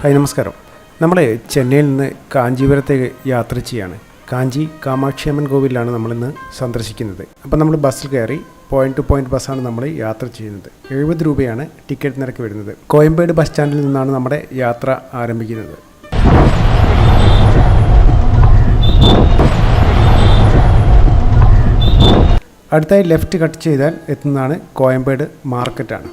Hi നമസ്കാരം. നമ്മൾ ചെന്നൈയിൽ നിന്ന് കാഞ്ചീപുരത്തേക്ക് യാത്ര ചെയ്യാണ്. കാഞ്ചി കാമാക്ഷിയമ്മൻ കോവിലാണ് നമ്മളിന്ന് സന്ദർശിക്കുന്നത്. അപ്പോൾ നമ്മൾ ബസ്സിൽ കയറി പോയിന്റ് ടു പോയിന്റ് ബസ്സാണ് നമ്മൾ യാത്ര ചെയ്യുന്നത്. 70 രൂപയാണ് ടിക്കറ്റ് നിരക്ക് വരുന്നത്. കോയമ്പേട് ബസ് സ്റ്റാൻഡിൽ നിന്നാണ് നമ്മുടെ യാത്ര ആരംഭിക്കുന്നത്. അടുത്തായി ലെഫ്റ്റ് കട്ട് ചെയ്താൽ എത്തുന്നതാണ് കോയമ്പേട് മാർക്കറ്റാണ്.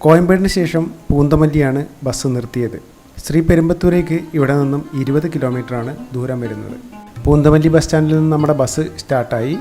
കോയമ്പേടിന് ശേഷം പൂന്തമല്ലിയാണ് ബസ് നിർത്തിയത്. ശ്രീ പെരുമ്പത്തൂരേക്ക് ഇവിടെ നിന്നും 20 കിലോമീറ്ററാണ് ദൂരം വരുന്നത്. പൂന്തമല്ലി ബസ് സ്റ്റാൻഡിൽ നിന്ന് നമ്മുടെ ബസ് സ്റ്റാർട്ടായി.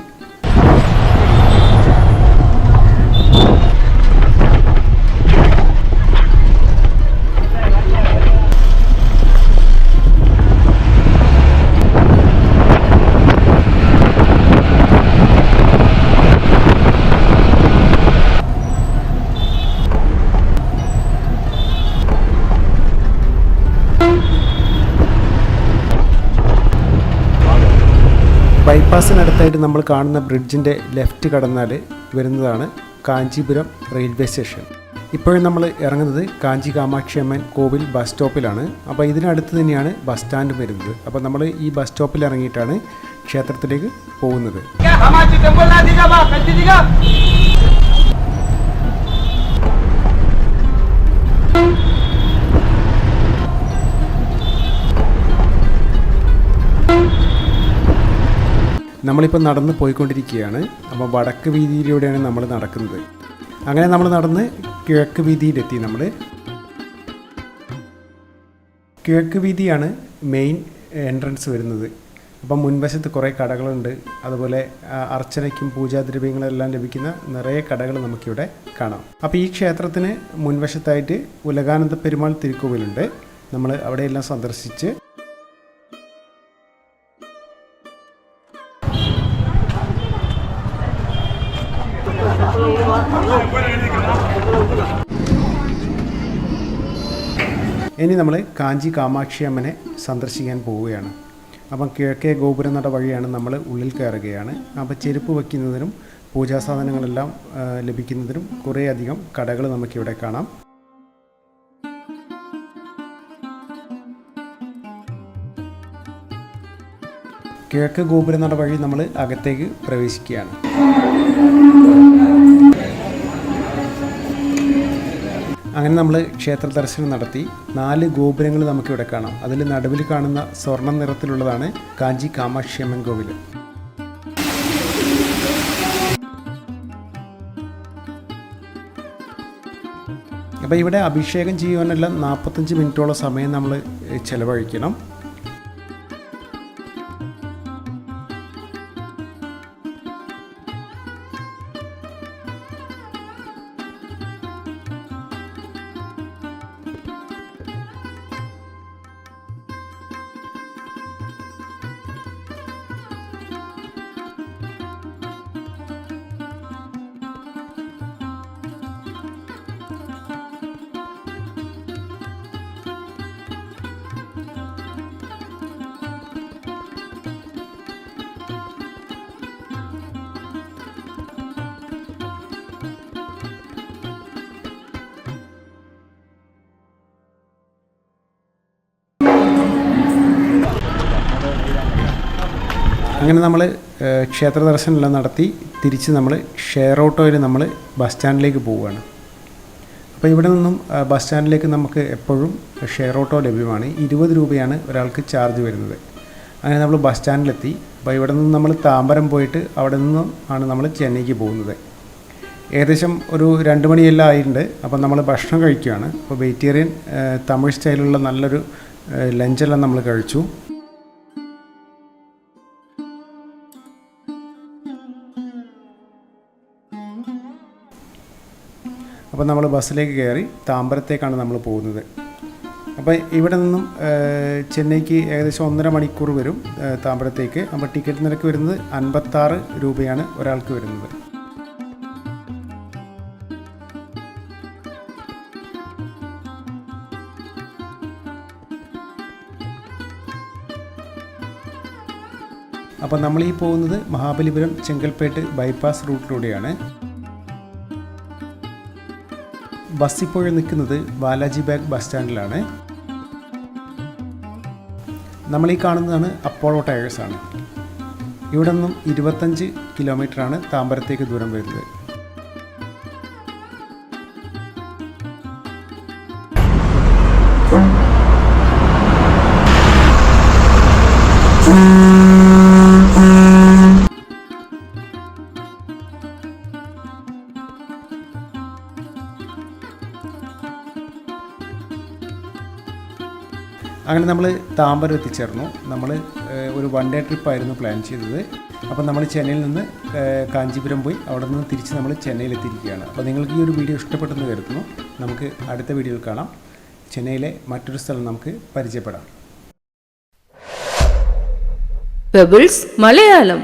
ബൈപ്പാസിനടുത്തായിട്ട് നമ്മൾ കാണുന്ന ബ്രിഡ്ജിൻ്റെ ലെഫ്റ്റ് കടന്നാൽ വരുന്നതാണ് കാഞ്ചീപുരം റെയിൽവേ സ്റ്റേഷൻ. ഇപ്പോഴും നമ്മൾ ഇറങ്ങുന്നത് കാഞ്ചി കാമാക്ഷിയമ്മൻ കോവിൽ ബസ് സ്റ്റോപ്പിലാണ്. അപ്പോൾ ഇതിനടുത്ത് തന്നെയാണ് ബസ് സ്റ്റാൻഡ് വരുന്നത്. അപ്പോൾ നമ്മൾ ഈ ബസ് സ്റ്റോപ്പിൽ ഇറങ്ങിയിട്ടാണ് ക്ഷേത്രത്തിലേക്ക് പോകുന്നത്. നമ്മളിപ്പോൾ നടന്ന് പോയിക്കൊണ്ടിരിക്കുകയാണ്. അപ്പോൾ വടക്ക് വീതിയിലൂടെയാണ് നമ്മൾ നടക്കുന്നത്. അങ്ങനെ നമ്മൾ നടന്ന് കിഴക്ക് വീതിയിലെത്തി. നമ്മൾ കിഴക്ക് വീതിയാണ് മെയിൻ എൻട്രൻസ് വരുന്നത്. അപ്പം മുൻവശത്ത് കുറേ കടകളുണ്ട്. അതുപോലെ അർച്ചനയ്ക്കും പൂജാദ്രവ്യങ്ങളെല്ലാം ലഭിക്കുന്ന നിറയെ കടകൾ നമുക്കിവിടെ കാണാം. അപ്പോൾ ഈ ക്ഷേത്രത്തിന് മുൻവശത്തായിട്ട് ഉലകാനന്ദ പെരുമാൾ തിരുക്കോവിലുണ്ട്. നമ്മൾ അവിടെയെല്ലാം സന്ദർശിച്ച് ഇനി നമ്മൾ കാഞ്ചി കാമാക്ഷിയമ്മനെ സന്ദർശിക്കാൻ പോവുകയാണ്. അപ്പം കിഴക്കേ ഗോപുരനട വഴിയാണ് നമ്മൾ ഉള്ളിൽ കയറുകയാണ്. അപ്പോൾ ചെരുപ്പ് വയ്ക്കുന്നതിനും പൂജാസാധനങ്ങളെല്ലാം ലഭിക്കുന്നതിനും കുറേയധികം കടകൾ നമുക്കിവിടെ കാണാം. കിഴക്ക് ഗോപുരനട വഴി നമ്മൾ അകത്തേക്ക് പ്രവേശിക്കുകയാണ്. അങ്ങനെ നമ്മൾ ക്ഷേത്ര ദർശനം നടത്തി. 4 ഗോപുരങ്ങൾ നമുക്കിവിടെ കാണാം. അതിൽ നടുവിൽ കാണുന്ന സ്വർണ്ണ നിറത്തിലുള്ളതാണ് കാഞ്ചി കാമാക്ഷിയമ്മൻ കോവിൽ. അപ്പോൾ ഇവിടെ അഭിഷേകം ചെയ്യുവാനെല്ലാം 45 മിനിറ്റോളം സമയം നമ്മൾ ചിലവഴിക്കണം. അങ്ങനെ നമ്മൾ ക്ഷേത്ര ദർശനമെല്ലാം നടത്തി തിരിച്ച് നമ്മൾ ഷെയർ ഓട്ടോയിൽ നമ്മൾ ബസ് സ്റ്റാൻഡിലേക്ക് പോവുകയാണ്. അപ്പോൾ ഇവിടെ നിന്നും ബസ് സ്റ്റാൻഡിലേക്ക് നമുക്ക് എപ്പോഴും ഷെയർ ഓട്ടോ ലഭ്യമാണ്. 20 രൂപയാണ് ഒരാൾക്ക് ചാർജ് വരുന്നത്. അങ്ങനെ നമ്മൾ ബസ് സ്റ്റാൻഡിലെത്തി. അപ്പോൾ ഇവിടെ നിന്ന് നമ്മൾ താമ്പരം പോയിട്ട് അവിടെ നിന്നും ആണ് നമ്മൾ ചെന്നൈക്ക് പോകുന്നത്. ഏകദേശം ഒരു 2 മണിയെല്ലാം ആയിട്ടുണ്ട്. അപ്പോൾ നമ്മൾ ഭക്ഷണം കഴിക്കുകയാണ്. അപ്പോൾ വെജിറ്റേറിയൻ തമിഴ് സ്റ്റൈലുള്ള നല്ലൊരു ലഞ്ചെല്ലാം നമ്മൾ കഴിച്ചു. അപ്പോൾ നമ്മൾ ബസ്സിലേക്ക് കയറി താമ്പരത്തേക്കാണ് നമ്മൾ പോകുന്നത്. അപ്പോൾ ഇവിടെ നിന്നും ചെന്നൈക്ക് ഏകദേശം 1.5 മണിക്കൂർ വരും താമ്പരത്തേക്ക്. അപ്പോൾ ടിക്കറ്റ് നിരക്ക് വരുന്നത് 56 രൂപയാണ് ഒരാൾക്ക് വരുന്നത്. അപ്പോൾ നമ്മൾ ഈ പോകുന്നത് മഹാബലിപുരം ചെങ്കൽപ്പേട്ട് ബൈപ്പാസ് റൂട്ടിലൂടെയാണ്. ബസ് ഇപ്പോൾ നിൽക്കുന്നത് ബാലാജി ബാഗ് ബസ് സ്റ്റാൻഡിലാണ്. നമ്മൾ ഈ കാണുന്നതാണ് അപ്പോളോ ടയേഴ്സാണ്. ഇവിടെ നിന്നും 25 കിലോമീറ്ററാണ് താമ്പരത്തേക്ക് ദൂരം വരുന്നത്. അങ്ങനെ നമ്മൾ താമ്പരം എത്തിച്ചേർന്നു. നമ്മൾ ഒരു 1 ഡേ ട്രിപ്പായിരുന്നു പ്ലാൻ ചെയ്തത്. അപ്പോൾ നമ്മൾ ചെന്നൈയിൽ നിന്ന് കാഞ്ചീപുരം പോയി അവിടെ നിന്ന് തിരിച്ച് നമ്മൾ ചെന്നൈയിലെത്തിയിരിക്കുകയാണ്. അപ്പോൾ നിങ്ങൾക്ക് ഈ ഒരു വീഡിയോ ഇഷ്ടപ്പെട്ടെന്ന് കരുതുന്നു. നമുക്ക് അടുത്ത വീഡിയോയിൽ കാണാം. ചെന്നൈയിലെ മറ്റൊരു സ്ഥലം നമുക്ക് പരിചയപ്പെടാം. പെബിൾസ് മലയാളം.